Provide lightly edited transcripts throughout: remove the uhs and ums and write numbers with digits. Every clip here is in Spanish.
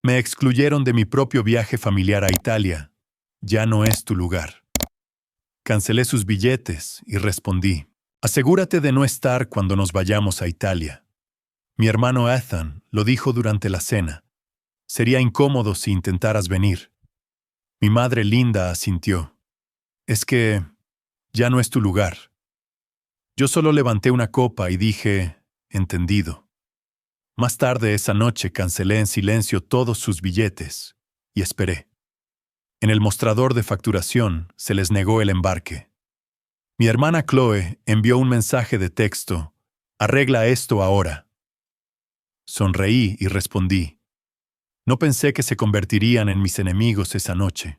Me excluyeron de mi propio viaje familiar a Italia. Ya no es tu lugar. Cancelé sus billetes y respondí: asegúrate de no estar cuando nos vayamos a Italia. Mi hermano Ethan lo dijo durante la cena. Sería incómodo si intentaras venir. Mi madre Linda asintió. Es que ya no es tu lugar. Yo solo levanté una copa y dije: entendido. Más tarde esa noche cancelé en silencio todos sus billetes y esperé. En el mostrador de facturación se les negó el embarque. Mi hermana Chloe envió un mensaje de texto: arregla esto ahora. Sonreí y respondí: no pensé que se convertirían en mis enemigos esa noche.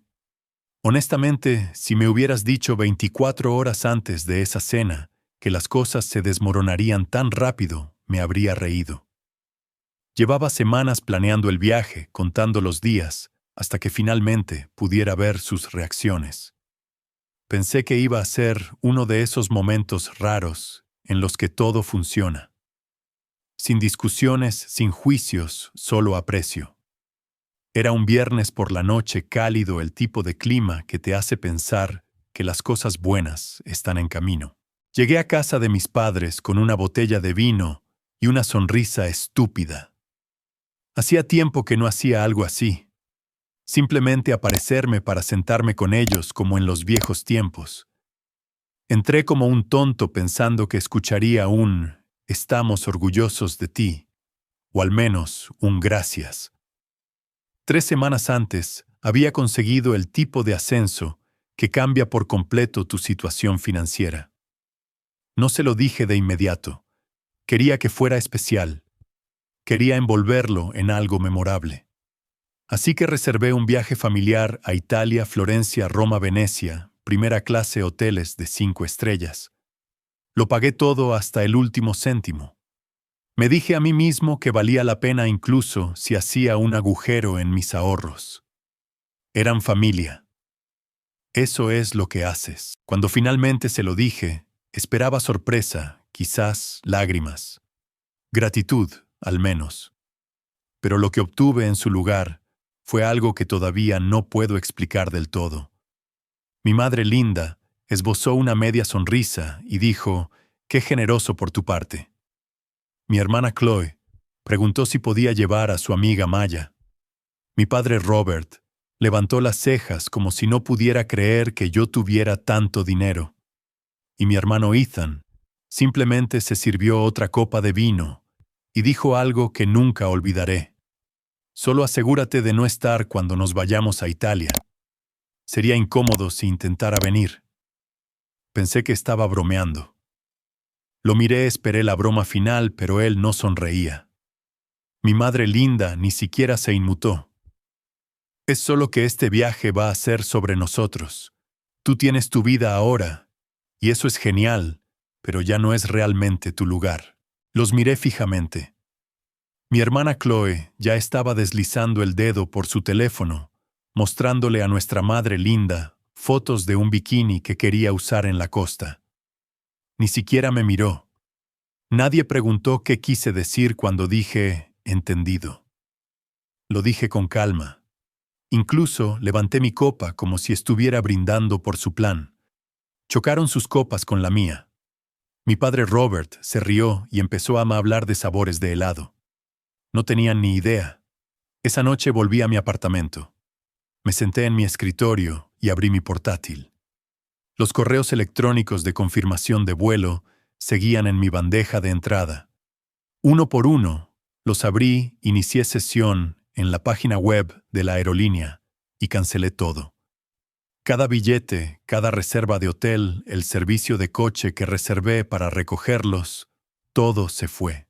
Honestamente, si me hubieras dicho 24 horas antes de esa cena que las cosas se desmoronarían tan rápido, me habría reído. Llevaba semanas planeando el viaje, contando los días, hasta que finalmente pudiera ver sus reacciones. Pensé que iba a ser uno de esos momentos raros en los que todo funciona. Sin discusiones, sin juicios, solo aprecio. Era un viernes por la noche cálido, el tipo de clima que te hace pensar que las cosas buenas están en camino. Llegué a casa de mis padres con una botella de vino y una sonrisa estúpida. Hacía tiempo que no hacía algo así. Simplemente aparecerme para sentarme con ellos como en los viejos tiempos. Entré como un tonto pensando que escucharía un «estamos orgullosos de ti», o al menos un «gracias». 3 semanas antes había conseguido el tipo de ascenso que cambia por completo tu situación financiera. No se lo dije de inmediato. Quería que fuera especial. Quería envolverlo en algo memorable. Así que reservé un viaje familiar a Italia, Florencia, Roma, Venecia, primera clase, hoteles de 5 estrellas. Lo pagué todo hasta el último céntimo. Me dije a mí mismo que valía la pena incluso si hacía un agujero en mis ahorros. Eran familia. Eso es lo que haces. Cuando finalmente se lo dije, esperaba sorpresa, quizás lágrimas. Gratitud, al menos. Pero lo que obtuve en su lugar fue algo que todavía no puedo explicar del todo. Mi madre Linda esbozó una media sonrisa y dijo: «Qué generoso por tu parte». Mi hermana Chloe preguntó si podía llevar a su amiga Maya. Mi padre Robert levantó las cejas como si no pudiera creer que yo tuviera tanto dinero. Y mi hermano Ethan simplemente se sirvió otra copa de vino y dijo algo que nunca olvidaré. Solo asegúrate de no estar cuando nos vayamos a Italia. Sería incómodo si intentara venir. Pensé que estaba bromeando. Lo miré, esperé la broma final, pero él no sonreía. Mi madre Linda ni siquiera se inmutó. Es solo que este viaje va a ser sobre nosotros. Tú tienes tu vida ahora, y eso es genial, pero ya no es realmente tu lugar. Los miré fijamente. Mi hermana Chloe ya estaba deslizando el dedo por su teléfono, mostrándole a nuestra madre Linda fotos de un bikini que quería usar en la costa. Ni siquiera me miró. Nadie preguntó qué quise decir cuando dije «entendido». Lo dije con calma. Incluso levanté mi copa como si estuviera brindando por su plan. Chocaron sus copas con la mía. Mi padre Robert se rió y empezó a hablar de sabores de helado. No tenían ni idea. Esa noche volví a mi apartamento. Me senté en mi escritorio y abrí mi portátil. Los correos electrónicos de confirmación de vuelo seguían en mi bandeja de entrada. Uno por uno, los abrí, inicié sesión en la página web de la aerolínea y cancelé todo. Cada billete, cada reserva de hotel, el servicio de coche que reservé para recogerlos, todo se fue.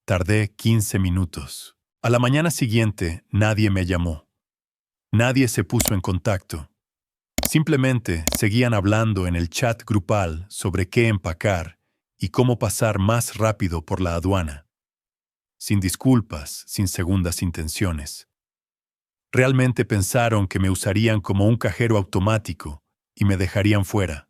Tardé 15 minutos. A la mañana siguiente, nadie me llamó. Nadie se puso en contacto. Simplemente seguían hablando en el chat grupal sobre qué empacar y cómo pasar más rápido por la aduana. Sin disculpas, sin segundas intenciones. Realmente pensaron que me usarían como un cajero automático y me dejarían fuera.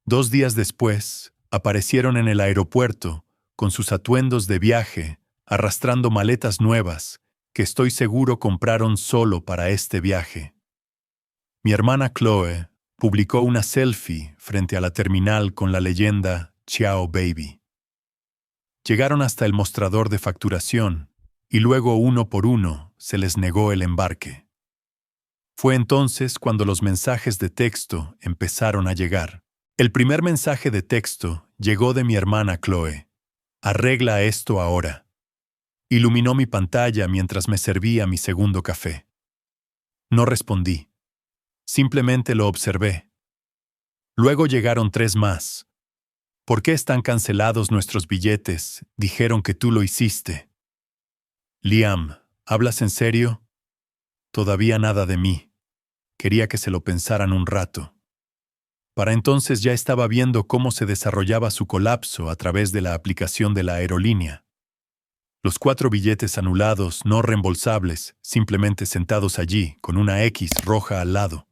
2 días después, aparecieron en el aeropuerto con sus atuendos de viaje, arrastrando maletas nuevas que estoy seguro compraron solo para este viaje. Mi hermana Chloe publicó una selfie frente a la terminal con la leyenda Ciao Baby. Llegaron hasta el mostrador de facturación y luego uno por uno se les negó el embarque. Fue entonces cuando los mensajes de texto empezaron a llegar. El primer mensaje de texto llegó de mi hermana Chloe. Arregla esto ahora. Iluminó mi pantalla mientras me servía mi segundo café. No respondí. Simplemente lo observé. Luego llegaron 3 más. ¿Por qué están cancelados nuestros billetes? Dijeron que tú lo hiciste. Liam, ¿hablas en serio? Todavía nada de mí. Quería que se lo pensaran un rato. Para entonces ya estaba viendo cómo se desarrollaba su colapso a través de la aplicación de la aerolínea. Los 4 billetes anulados, no reembolsables, simplemente sentados allí, con una X roja al lado.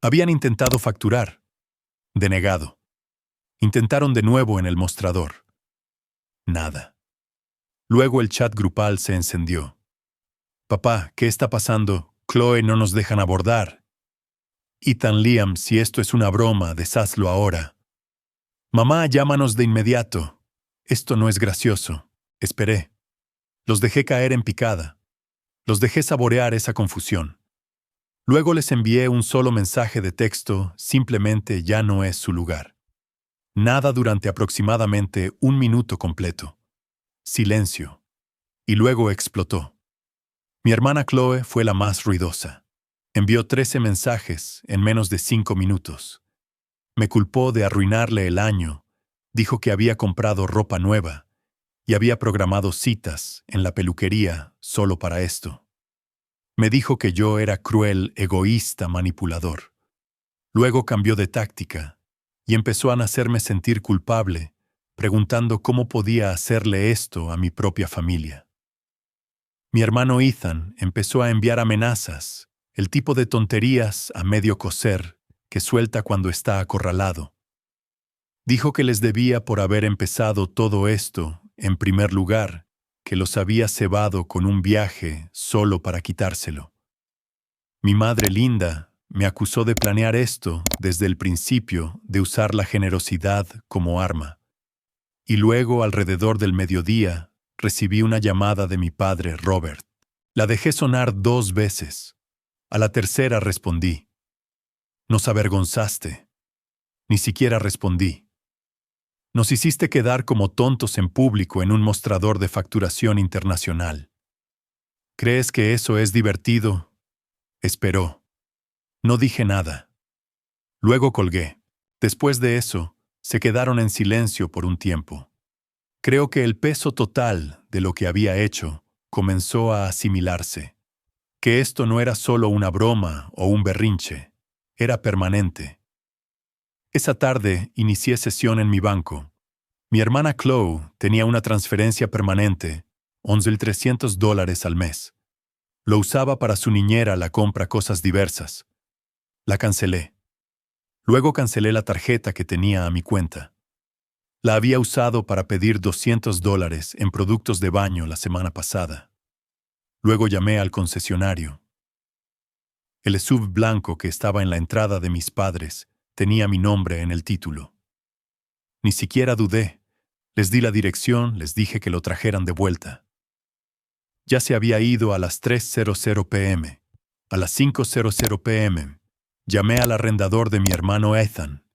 Habían intentado facturar. Denegado. Intentaron de nuevo en el mostrador. Nada. Luego el chat grupal se encendió. Papá, ¿qué está pasando? Chloe no nos dejan abordar. Ethan, Liam, si esto es una broma, deshazlo ahora. Mamá, llámanos de inmediato. Esto no es gracioso. Esperé. Los dejé caer en picada. Los dejé saborear esa confusión. Luego les envié un solo mensaje de texto, simplemente ya no es su lugar. Nada durante aproximadamente 1 minuto completo. Silencio. Y luego explotó. Mi hermana Chloe fue la más ruidosa. Envió 13 mensajes en menos de 5 minutos. Me culpó de arruinarle el año. Dijo que había comprado ropa nueva y había programado citas en la peluquería solo para esto. Me dijo que yo era cruel, egoísta, manipulador. Luego cambió de táctica y empezó a hacerme sentir culpable, preguntando cómo podía hacerle esto a mi propia familia. Mi hermano Ethan empezó a enviar amenazas, el tipo de tonterías a medio coser que suelta cuando está acorralado. Dijo que les debía por haber empezado todo esto, en primer lugar, que los había cebado con un viaje solo para quitárselo. Mi madre Linda me acusó de planear esto desde el principio, de usar la generosidad como arma. Y luego, alrededor del mediodía, recibí una llamada de mi padre Robert. La dejé sonar 2 veces. A la tercera respondí. Nos avergonzaste. Ni siquiera respondí. Nos hiciste quedar como tontos en público en un mostrador de facturación internacional. ¿Crees que eso es divertido? Esperó. No dije nada. Luego colgué. Después de eso, se quedaron en silencio por un tiempo. Creo que el peso total de lo que había hecho comenzó a asimilarse. Que esto no era solo una broma o un berrinche, era permanente. Esa tarde inicié sesión en mi banco. Mi hermana Chloe tenía una transferencia permanente, $11,300 al mes. Lo usaba para su niñera, la compra cosas diversas. La cancelé. Luego cancelé la tarjeta que tenía a mi cuenta. La había usado para pedir $200 en productos de baño la semana pasada. Luego llamé al concesionario. El SUV blanco que estaba en la entrada de mis padres tenía mi nombre en el título. Ni siquiera dudé. Les di la dirección, les dije que lo trajeran de vuelta. Ya se había ido a las 3:00 p.m. A las 5:00 p.m. llamé al arrendador de mi hermano Ethan.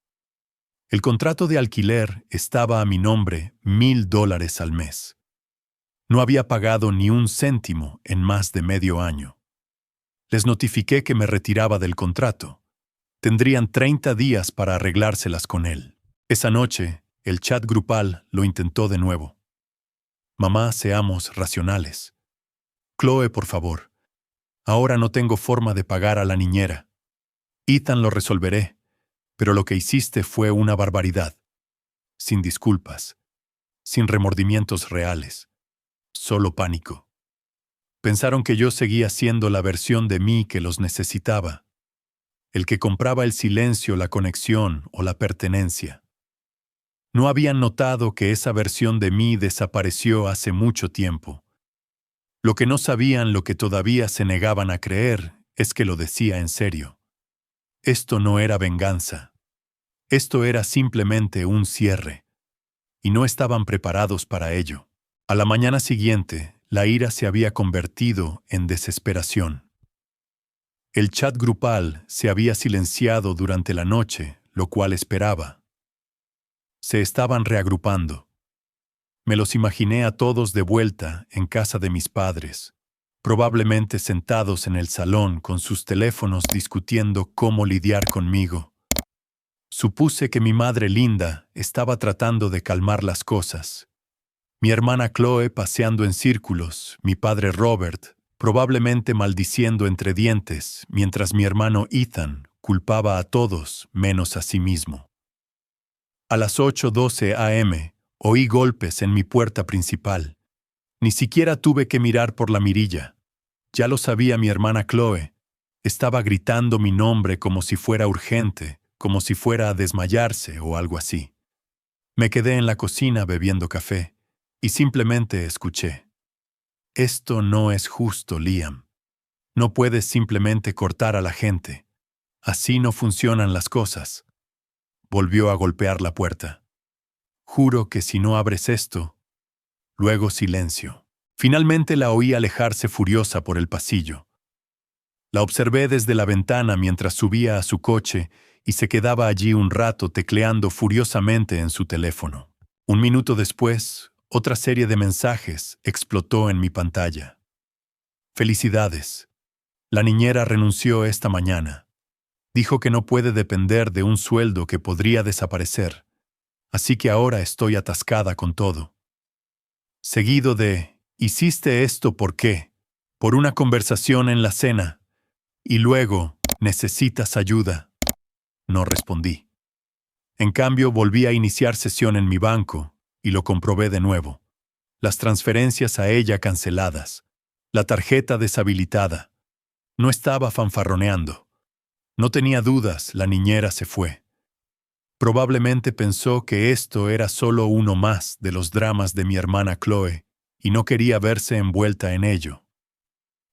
El contrato de alquiler estaba a mi nombre, $1,000 al mes. No había pagado ni un céntimo en más de medio año. Les notifiqué que me retiraba del contrato. Tendrían 30 días para arreglárselas con él. Esa noche, el chat grupal lo intentó de nuevo. Mamá, seamos racionales. Chloe, por favor. Ahora no tengo forma de pagar a la niñera. Ethan, lo resolveré. Pero lo que hiciste fue una barbaridad. Sin disculpas. Sin remordimientos reales. Solo pánico. Pensaron que yo seguía siendo la versión de mí que los necesitaba. El que compraba el silencio, la conexión o la pertenencia. No habían notado que esa versión de mí desapareció hace mucho tiempo. Lo que no sabían, lo que todavía se negaban a creer, es que lo decía en serio. Esto no era venganza. Esto era simplemente un cierre. Y no estaban preparados para ello. A la mañana siguiente, la ira se había convertido en desesperación. El chat grupal se había silenciado durante la noche, lo cual esperaba. Se estaban reagrupando. Me los imaginé a todos de vuelta en casa de mis padres, probablemente sentados en el salón con sus teléfonos discutiendo cómo lidiar conmigo. Supuse que mi madre Linda estaba tratando de calmar las cosas. Mi hermana Chloe paseando en círculos, mi padre Robert probablemente maldiciendo entre dientes, mientras mi hermano Ethan culpaba a todos menos a sí mismo. A las 8:12 a.m., oí golpes en mi puerta principal. Ni siquiera tuve que mirar por la mirilla. Ya lo sabía mi hermana Chloe. Estaba gritando mi nombre como si fuera urgente, como si fuera a desmayarse o algo así. Me quedé en la cocina bebiendo café y simplemente escuché. Esto no es justo, Liam. No puedes simplemente cortar a la gente. Así no funcionan las cosas. Volvió a golpear la puerta. Juro que si no abres esto. Luego silencio. Finalmente la oí alejarse furiosa por el pasillo. La observé desde la ventana mientras subía a su coche y se quedaba allí un rato tecleando furiosamente en su teléfono. Un minuto después, otra serie de mensajes explotó en mi pantalla. Felicidades. La niñera renunció esta mañana. Dijo que no puede depender de un sueldo que podría desaparecer. Así que ahora estoy atascada con todo. Seguido de, ¿hiciste esto por qué? Por una conversación en la cena. Y luego, ¿necesitas ayuda? No respondí. En cambio, volví a iniciar sesión en mi banco, y lo comprobé de nuevo. Las transferencias a ella canceladas. La tarjeta deshabilitada. No estaba fanfarroneando. No tenía dudas, la niñera se fue. Probablemente pensó que esto era solo uno más de los dramas de mi hermana Chloe, y no quería verse envuelta en ello.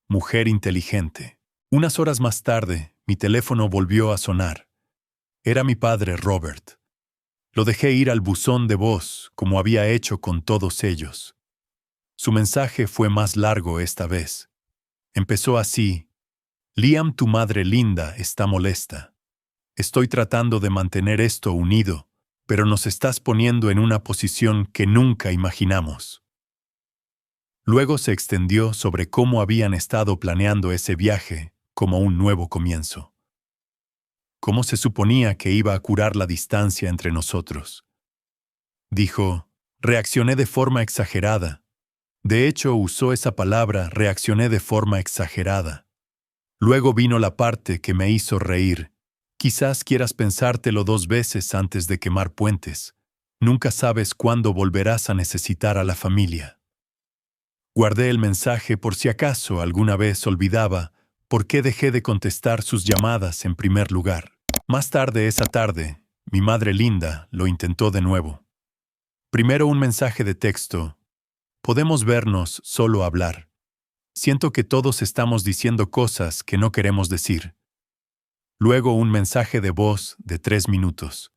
Mujer inteligente. Unas horas más tarde, mi teléfono volvió a sonar. Era mi padre Robert. Lo dejé ir al buzón de voz, como había hecho con todos ellos. Su mensaje fue más largo esta vez. Empezó así: Liam, tu madre Linda está molesta. Estoy tratando de mantener esto unido, pero nos estás poniendo en una posición que nunca imaginamos. Luego se extendió sobre cómo habían estado planeando ese viaje como un nuevo comienzo. ¿Cómo se suponía que iba a curar la distancia entre nosotros? Dijo, reaccioné de forma exagerada. De hecho, usó esa palabra, reaccioné de forma exagerada. Luego vino la parte que me hizo reír. Quizás quieras pensártelo 2 veces antes de quemar puentes. Nunca sabes cuándo volverás a necesitar a la familia. Guardé el mensaje por si acaso alguna vez olvidaba por qué dejé de contestar sus llamadas en primer lugar. Más tarde esa tarde, mi madre Linda lo intentó de nuevo. Primero un mensaje de texto. Podemos vernos, solo hablar. Siento que todos estamos diciendo cosas que no queremos decir. Luego un mensaje de voz de 3 minutos.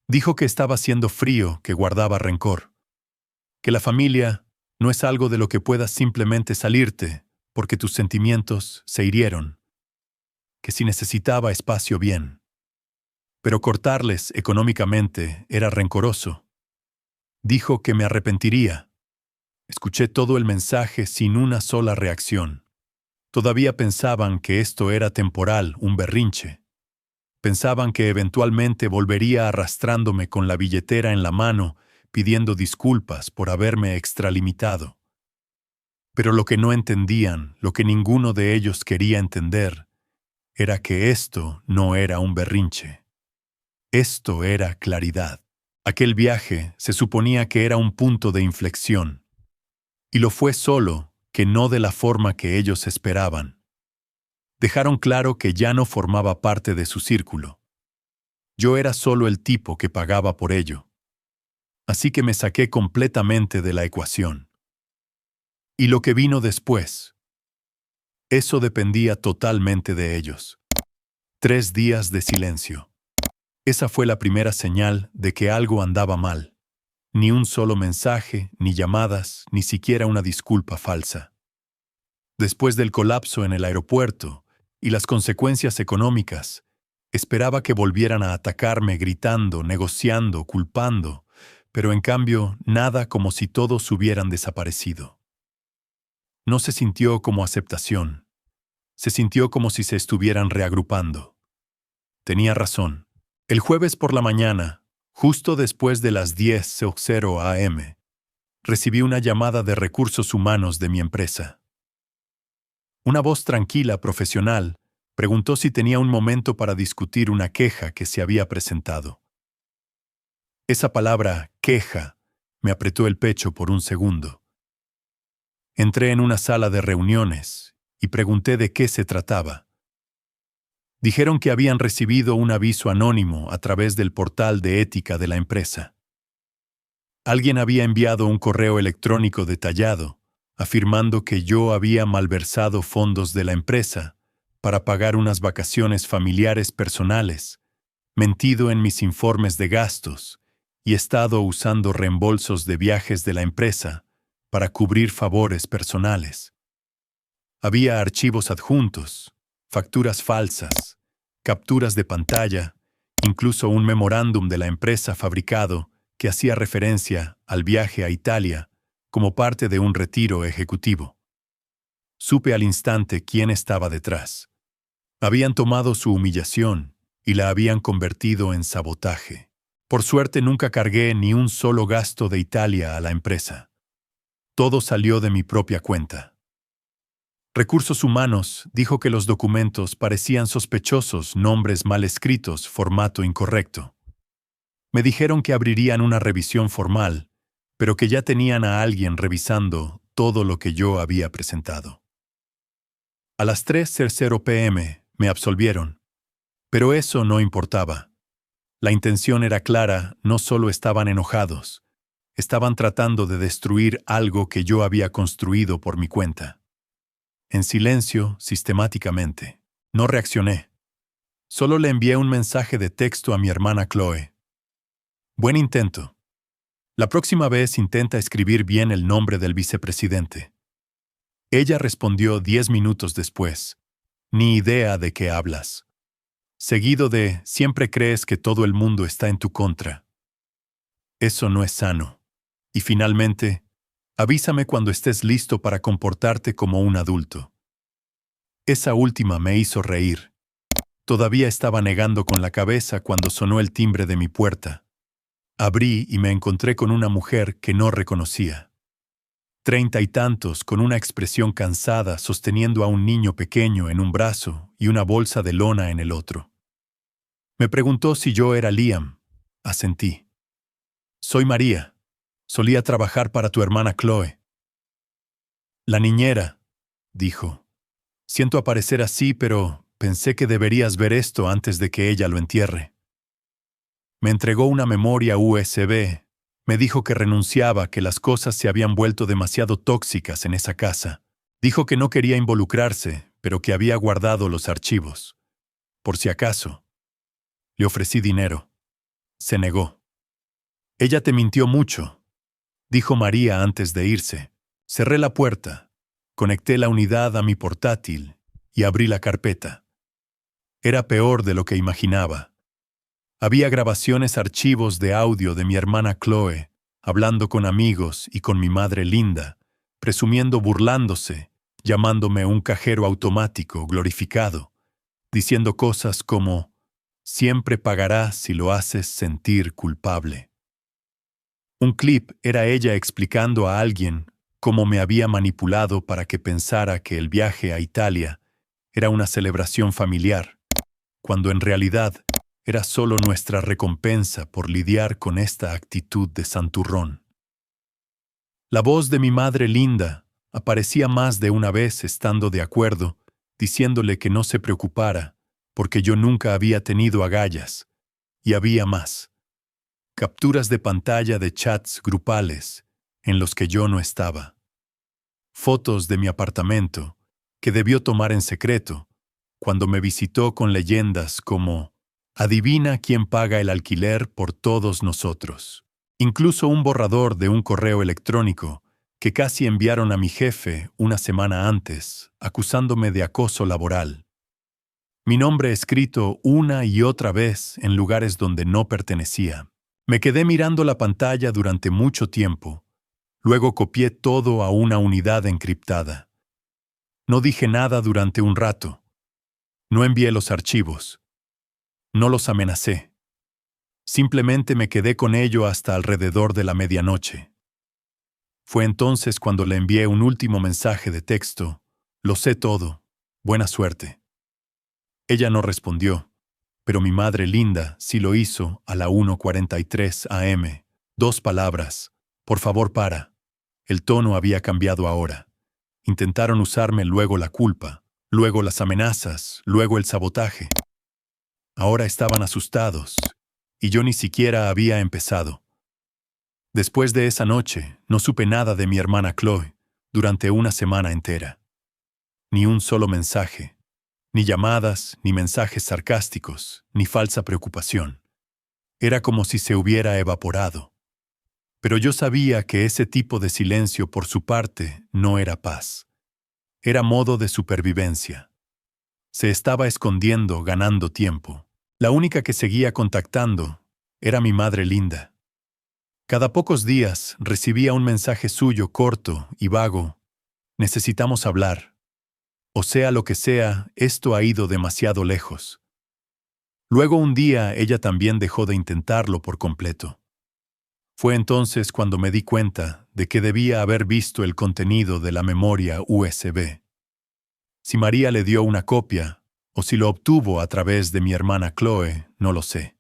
Dijo que estaba haciendo frío, que guardaba rencor. Que la familia no es algo de lo que puedas simplemente salirte, porque tus sentimientos se hirieron. Que si necesitaba espacio, bien. Pero cortarles económicamente era rencoroso. Dijo que me arrepentiría. Escuché todo el mensaje sin una sola reacción. Todavía pensaban que esto era temporal, un berrinche. Pensaban que eventualmente volvería arrastrándome con la billetera en la mano, pidiendo disculpas por haberme extralimitado. Pero lo que no entendían, lo que ninguno de ellos quería entender, era que esto no era un berrinche. Esto era claridad. Aquel viaje se suponía que era un punto de inflexión. Y lo fue solo, que no de la forma que ellos esperaban. Dejaron claro que ya no formaba parte de su círculo. Yo era solo el tipo que pagaba por ello. Así que me saqué completamente de la ecuación. Y lo que vino después, eso dependía totalmente de ellos. 3 días de silencio. Esa fue la primera señal de que algo andaba mal. Ni un solo mensaje, ni llamadas, ni siquiera una disculpa falsa. Después del colapso en el aeropuerto y las consecuencias económicas, esperaba que volvieran a atacarme gritando, negociando, culpando, pero en cambio nada, como si todos hubieran desaparecido. No se sintió como aceptación. Se sintió como si se estuvieran reagrupando. Tenía razón. El jueves por la mañana, justo después de las 10:00 a.m., recibí una llamada de recursos humanos de mi empresa. Una voz tranquila, profesional, preguntó si tenía un momento para discutir una queja que se había presentado. Esa palabra, queja, me apretó el pecho por un segundo. Entré en una sala de reuniones y pregunté de qué se trataba. Dijeron que habían recibido un aviso anónimo a través del portal de ética de la empresa. Alguien había enviado un correo electrónico detallado, afirmando que yo había malversado fondos de la empresa para pagar unas vacaciones familiares personales, mentido en mis informes de gastos y estado usando reembolsos de viajes de la empresa para cubrir favores personales. Había archivos adjuntos, facturas falsas, capturas de pantalla, incluso un memorándum de la empresa fabricado que hacía referencia al viaje a Italia como parte de un retiro ejecutivo. Supe al instante quién estaba detrás. Habían tomado su humillación y la habían convertido en sabotaje. Por suerte nunca cargué ni un solo gasto de Italia a la empresa. Todo salió de mi propia cuenta. Recursos Humanos dijo que los documentos parecían sospechosos, nombres mal escritos, formato incorrecto. Me dijeron que abrirían una revisión formal, pero que ya tenían a alguien revisando todo lo que yo había presentado. A las 3:00 p.m. me absolvieron, pero eso no importaba. La intención era clara, no solo estaban enojados, estaban tratando de destruir algo que yo había construido por mi cuenta. En silencio, sistemáticamente. No reaccioné. Solo le envié un mensaje de texto a mi hermana Chloe. Buen intento. La próxima vez intenta escribir bien el nombre del vicepresidente. Ella respondió 10 minutos después. Ni idea de qué hablas. Seguido de, siempre crees que todo el mundo está en tu contra. Eso no es sano. Y finalmente, avísame cuando estés listo para comportarte como un adulto. Esa última me hizo reír. Todavía estaba negando con la cabeza cuando sonó el timbre de mi puerta. Abrí y me encontré con una mujer que no reconocía. 30 y tantos, con una expresión cansada, sosteniendo a un niño pequeño en un brazo y una bolsa de lona en el otro. Me preguntó si yo era Liam. Asentí. Soy María. Solía trabajar para tu hermana Chloe. La niñera, dijo. Siento aparecer así, pero pensé que deberías ver esto antes de que ella lo entierre. Me entregó una memoria USB. Me dijo que renunciaba, que las cosas se habían vuelto demasiado tóxicas en esa casa. Dijo que no quería involucrarse, pero que había guardado los archivos. Por si acaso. Le ofrecí dinero. Se negó. Ella te mintió mucho, dijo María antes de irse. Cerré la puerta, conecté la unidad a mi portátil y abrí la carpeta. Era peor de lo que imaginaba. Había grabaciones, archivos de audio de mi hermana Chloe, hablando con amigos y con mi madre Linda, presumiendo, burlándose, llamándome un cajero automático glorificado, diciendo cosas como, siempre pagarás si lo haces sentir culpable. Un clip era ella explicando a alguien cómo me había manipulado para que pensara que el viaje a Italia era una celebración familiar, cuando en realidad era solo nuestra recompensa por lidiar con esta actitud de santurrón. La voz de mi madre Linda aparecía más de una vez estando de acuerdo, diciéndole que no se preocupara, porque yo nunca había tenido agallas, y había más. Capturas de pantalla de chats grupales en los que yo no estaba. fotos de mi apartamento, que debió tomar en secreto, cuando me visitó con leyendas como «Adivina quién paga el alquiler por todos nosotros». Incluso un borrador de un correo electrónico que casi enviaron a mi jefe una semana antes, acusándome de acoso laboral. Mi nombre escrito una y otra vez en lugares donde no pertenecía. Me quedé mirando la pantalla durante mucho tiempo. Luego copié todo a una unidad encriptada. No dije nada durante un rato. No envié los archivos. No los amenacé. Simplemente me quedé con ello hasta alrededor de la medianoche. Fue entonces cuando le envié un último mensaje de texto. Lo sé todo. Buena suerte. Ella no respondió, pero mi madre linda sí lo hizo a la 1:43 a.m. 2 palabras. Por favor, para. El tono había cambiado ahora. Intentaron usarme luego la culpa, luego las amenazas, luego el sabotaje. Ahora estaban asustados, y yo ni siquiera había empezado. Después de esa noche, no supe nada de mi hermana Chloe durante una semana entera. Ni un solo mensaje, ni llamadas, ni mensajes sarcásticos, ni falsa preocupación. Era como si se hubiera evaporado. Pero yo sabía que ese tipo de silencio por su parte no era paz. Era modo de supervivencia. Se estaba escondiendo, ganando tiempo. La única que seguía contactando era mi madre linda. Cada pocos días recibía un mensaje suyo corto y vago. Necesitamos hablar. O sea lo que sea, esto ha ido demasiado lejos. Luego un día ella también dejó de intentarlo por completo. Fue entonces cuando me di cuenta de que debía haber visto el contenido de la memoria USB. Si María le dio una copia, o si lo obtuvo a través de mi hermana Chloe, no lo sé.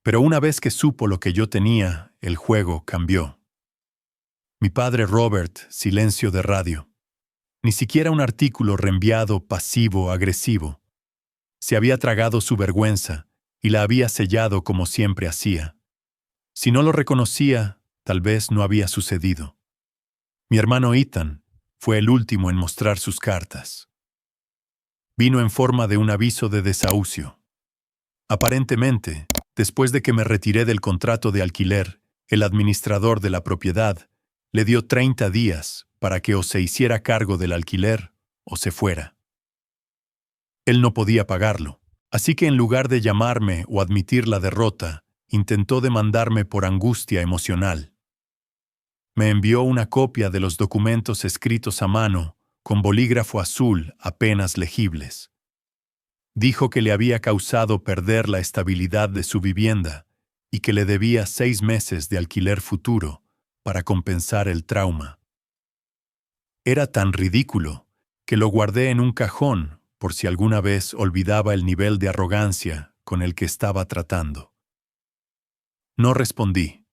Pero una vez que supo lo que yo tenía, el juego cambió. Mi padre Robert, silencio de radio. Ni siquiera un artículo reenviado pasivo-agresivo. Se había tragado su vergüenza y la había sellado como siempre hacía. Si no lo reconocía, tal vez no había sucedido. Mi hermano Ethan fue el último en mostrar sus cartas. Vino en forma de un aviso de desahucio. Aparentemente, después de que me retiré del contrato de alquiler, el administrador de la propiedad le dio 30 días para que o se hiciera cargo del alquiler o se fuera. Él no podía pagarlo, así que en lugar de llamarme o admitir la derrota, intentó demandarme por angustia emocional. Me envió una copia de los documentos escritos a mano, con bolígrafo azul apenas legibles. Dijo que le había causado perder la estabilidad de su vivienda y que le debía 6 meses de alquiler futuro para compensar el trauma. Era tan ridículo que lo guardé en un cajón por si alguna vez olvidaba el nivel de arrogancia con el que estaba tratando. No respondí.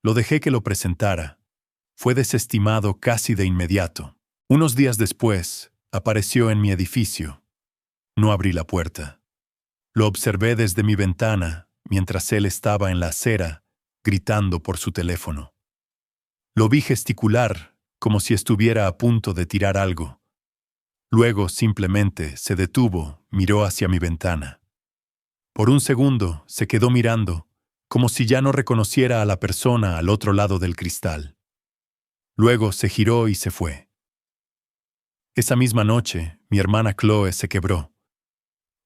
Lo dejé que lo presentara. Fue desestimado casi de inmediato. Unos días después, apareció en mi edificio. No abrí la puerta. Lo observé desde mi ventana mientras él estaba en la acera, gritando por su teléfono. Lo vi gesticular, como si estuviera a punto de tirar algo. Luego simplemente se detuvo, miró hacia mi ventana. Por un segundo se quedó mirando, como si ya no reconociera a la persona al otro lado del cristal. Luego se giró y se fue. Esa misma noche, mi hermana Chloe se quebró.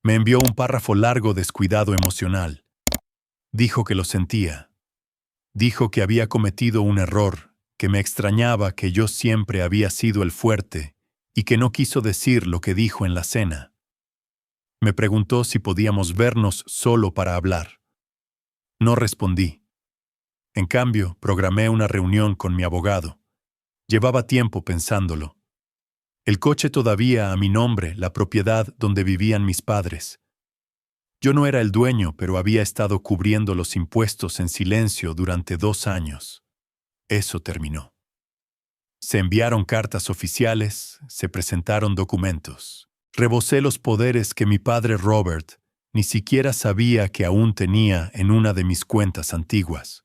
Me envió un párrafo largo descuidado emocional. Dijo que lo sentía. Dijo que había cometido un error, que me extrañaba que yo siempre había sido el fuerte y que no quiso decir lo que dijo en la cena. Me preguntó si podíamos vernos solo para hablar. No respondí. En cambio, programé una reunión con mi abogado. Llevaba tiempo pensándolo. El coche todavía a mi nombre, la propiedad donde vivían mis padres. Yo no era el dueño, pero había estado cubriendo los impuestos en silencio durante 2 años. Eso terminó. Se enviaron cartas oficiales, se presentaron documentos. Rebosé los poderes que mi padre Robert ni siquiera sabía que aún tenía en una de mis cuentas antiguas.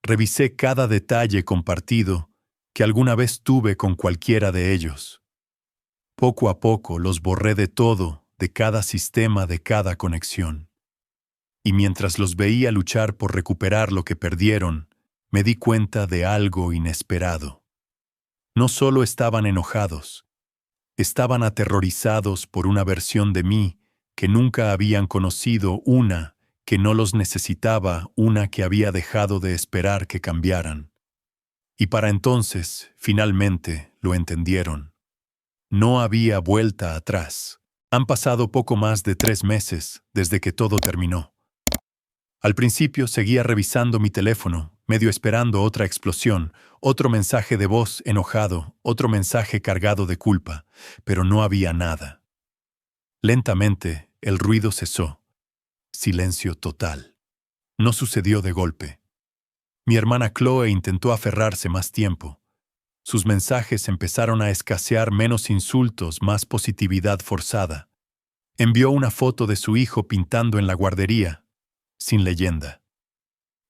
Revisé cada detalle compartido que alguna vez tuve con cualquiera de ellos. Poco a poco los borré de todo, de cada sistema, de cada conexión. Y mientras los veía luchar por recuperar lo que perdieron, me di cuenta de algo inesperado. No solo estaban enojados, estaban aterrorizados por una versión de mí que nunca habían conocido, una que no los necesitaba, una que había dejado de esperar que cambiaran. Y para entonces, finalmente, lo entendieron. No había vuelta atrás. Han pasado poco más de 3 meses desde que todo terminó. Al principio seguía revisando mi teléfono, medio esperando otra explosión, otro mensaje de voz enojado, otro mensaje cargado de culpa, pero no había nada. Lentamente, el ruido cesó. Silencio total. No sucedió de golpe. Mi hermana Chloe intentó aferrarse más tiempo. Sus mensajes empezaron a escasear, menos insultos, más positividad forzada. Envió una foto de su hijo pintando en la guardería, sin leyenda.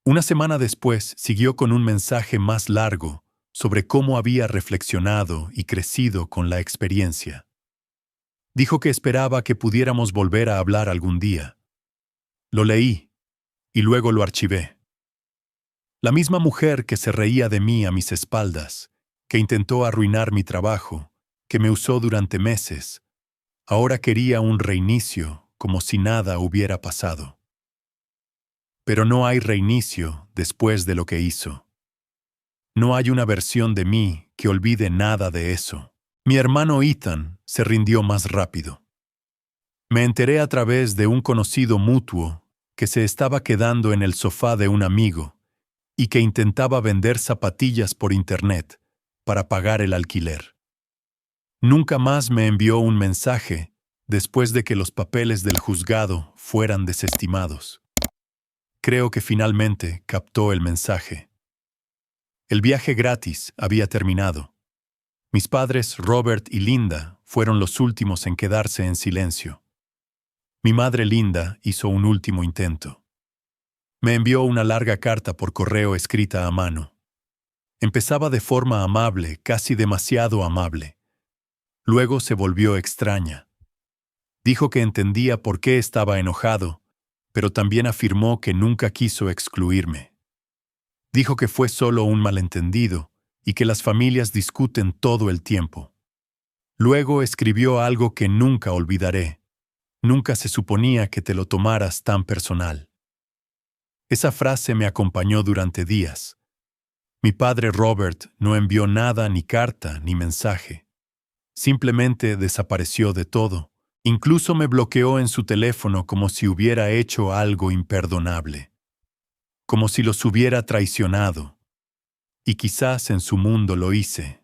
Una semana después siguió con un mensaje más largo sobre cómo había reflexionado y crecido con la experiencia. Dijo que esperaba que pudiéramos volver a hablar algún día. Lo leí y luego lo archivé. La misma mujer que se reía de mí a mis espaldas, que intentó arruinar mi trabajo, que me usó durante meses, ahora quería un reinicio como si nada hubiera pasado. Pero no hay reinicio después de lo que hizo. No hay una versión de mí que olvide nada de eso. Mi hermano Ethan se rindió más rápido. Me enteré a través de un conocido mutuo que se estaba quedando en el sofá de un amigo y que intentaba vender zapatillas por internet para pagar el alquiler. Nunca más me envió un mensaje después de que los papeles del juzgado fueran desestimados. Creo que finalmente captó el mensaje. El viaje gratis había terminado. Mis padres, Robert y Linda, fueron los últimos en quedarse en silencio. Mi madre Linda hizo un último intento. Me envió una larga carta por correo escrita a mano. Empezaba de forma amable, casi demasiado amable. Luego se volvió extraña. Dijo que entendía por qué estaba enojado, pero también afirmó que nunca quiso excluirme. Dijo que fue solo un malentendido y que las familias discuten todo el tiempo. Luego escribió algo que nunca olvidaré. Nunca se suponía que te lo tomaras tan personal. Esa frase me acompañó durante días. Mi padre Robert no envió nada, ni carta, ni mensaje. Simplemente desapareció de todo. Incluso me bloqueó en su teléfono como si hubiera hecho algo imperdonable. Como si los hubiera traicionado. Y quizás en su mundo lo hice.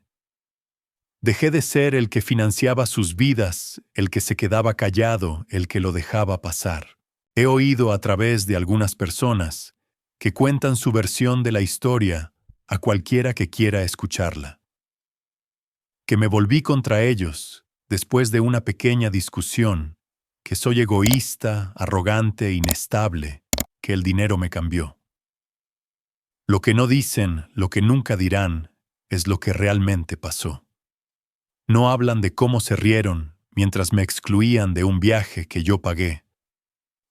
Dejé de ser el que financiaba sus vidas, el que se quedaba callado, el que lo dejaba pasar. He oído a través de algunas personas que cuentan su versión de la historia a cualquiera que quiera escucharla. Que me volví contra ellos después de una pequeña discusión, que soy egoísta, arrogante, inestable, que el dinero me cambió. Lo que no dicen, lo que nunca dirán, es lo que realmente pasó. No hablan de cómo se rieron mientras me excluían de un viaje que yo pagué.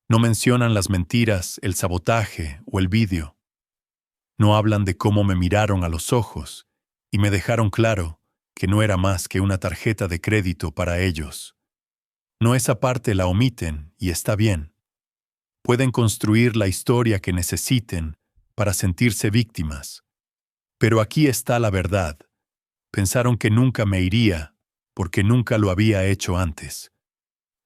No mencionan las mentiras, el sabotaje o el vídeo. No hablan de cómo me miraron a los ojos y me dejaron claro que no era más que una tarjeta de crédito para ellos. No, esa parte la omiten y está bien. Pueden construir la historia que necesiten para sentirse víctimas. Pero aquí está la verdad. Pensaron que nunca me iría porque nunca lo había hecho antes.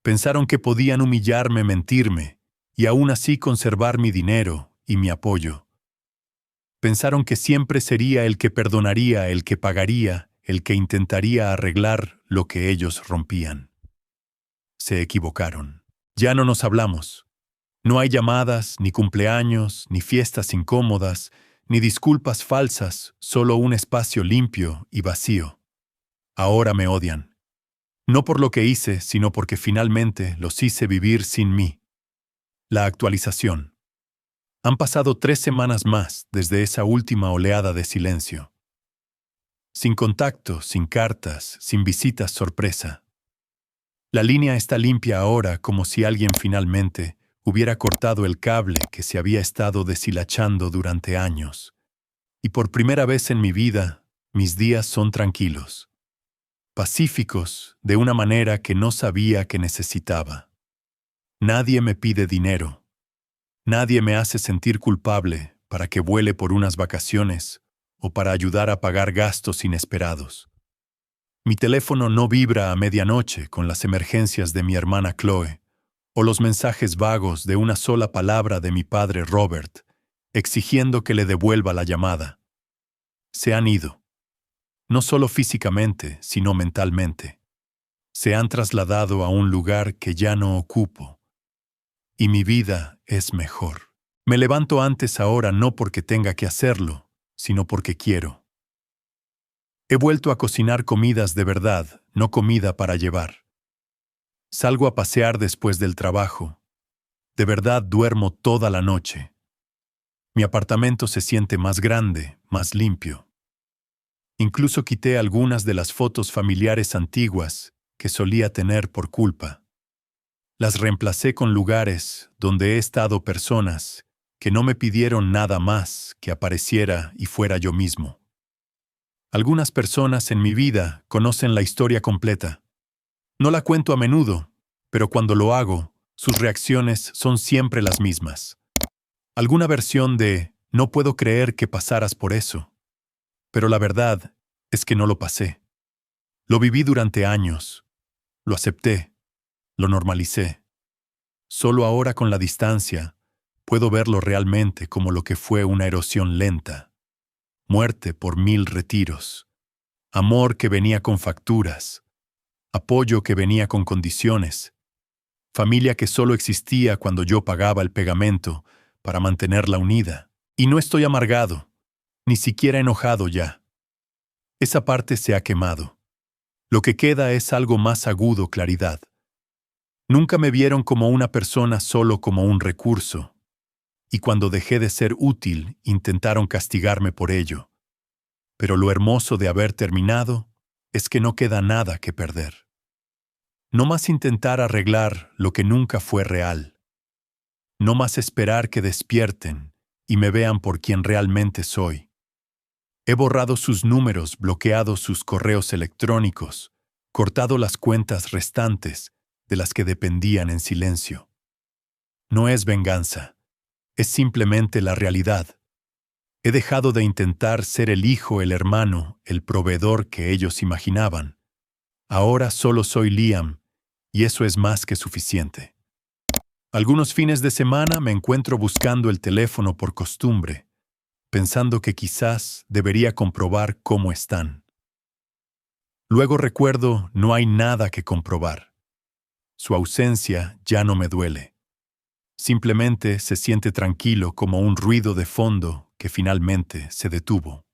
Pensaron que podían humillarme, mentirme y aún así conservar mi dinero y mi apoyo. Pensaron que siempre sería el que perdonaría, el que pagaría, el que intentaría arreglar lo que ellos rompían. Se equivocaron. Ya no nos hablamos. No hay llamadas, ni cumpleaños, ni fiestas incómodas, ni disculpas falsas, solo un espacio limpio y vacío. Ahora me odian. No por lo que hice, sino porque finalmente los hice vivir sin mí. La actualización. Han pasado 3 semanas más desde esa última oleada de silencio. Sin contacto, sin cartas, sin visitas sorpresa. La línea está limpia ahora como si alguien finalmente hubiera cortado el cable que se había estado deshilachando durante años. Y por primera vez en mi vida, mis días son tranquilos, pacíficos, de una manera que no sabía que necesitaba. Nadie me pide dinero. Nadie me hace sentir culpable para que vuele por unas vacaciones o para ayudar a pagar gastos inesperados. Mi teléfono no vibra a medianoche con las emergencias de mi hermana Chloe o los mensajes vagos de una sola palabra de mi padre Robert, exigiendo que le devuelva la llamada. Se han ido. No solo físicamente, sino mentalmente. Se han trasladado a un lugar que ya no ocupo. Y mi vida es mejor. Me levanto antes ahora no porque tenga que hacerlo, sino porque quiero. He vuelto a cocinar comidas de verdad, no comida para llevar. Salgo a pasear después del trabajo. De verdad duermo toda la noche. Mi apartamento se siente más grande, más limpio. Incluso quité algunas de las fotos familiares antiguas que solía tener por culpa. Las reemplacé con lugares donde he estado personas que no me pidieron nada más que apareciera y fuera yo mismo. Algunas personas en mi vida conocen la historia completa. No la cuento a menudo, pero cuando lo hago, sus reacciones son siempre las mismas. Alguna versión de «no puedo creer que pasaras por eso». Pero la verdad es que no lo pasé. Lo viví durante años. Lo acepté. Lo normalicé. Solo ahora con la distancia puedo verlo realmente como lo que fue una erosión lenta. Muerte por 1000 retiros. Amor que venía con facturas. Apoyo que venía con condiciones. Familia que solo existía cuando yo pagaba el pegamento para mantenerla unida. Y no estoy amargado, ni siquiera enojado ya. Esa parte se ha quemado. Lo que queda es algo más agudo, claridad. Nunca me vieron como una persona, solo como un recurso. Y cuando dejé de ser útil, intentaron castigarme por ello. Pero lo hermoso de haber terminado es que no queda nada que perder. No más intentar arreglar lo que nunca fue real. No más esperar que despierten y me vean por quien realmente soy. He borrado sus números, bloqueado sus correos electrónicos, cortado las cuentas restantes de las que dependían en silencio. No es venganza, es simplemente la realidad. He dejado de intentar ser el hijo, el hermano, el proveedor que ellos imaginaban. Ahora solo soy Liam, y eso es más que suficiente. Algunos fines de semana me encuentro buscando el teléfono por costumbre, pensando que quizás debería comprobar cómo están. Luego recuerdo, no hay nada que comprobar. Su ausencia ya no me duele. Simplemente se siente tranquilo como un ruido de fondo que finalmente se detuvo.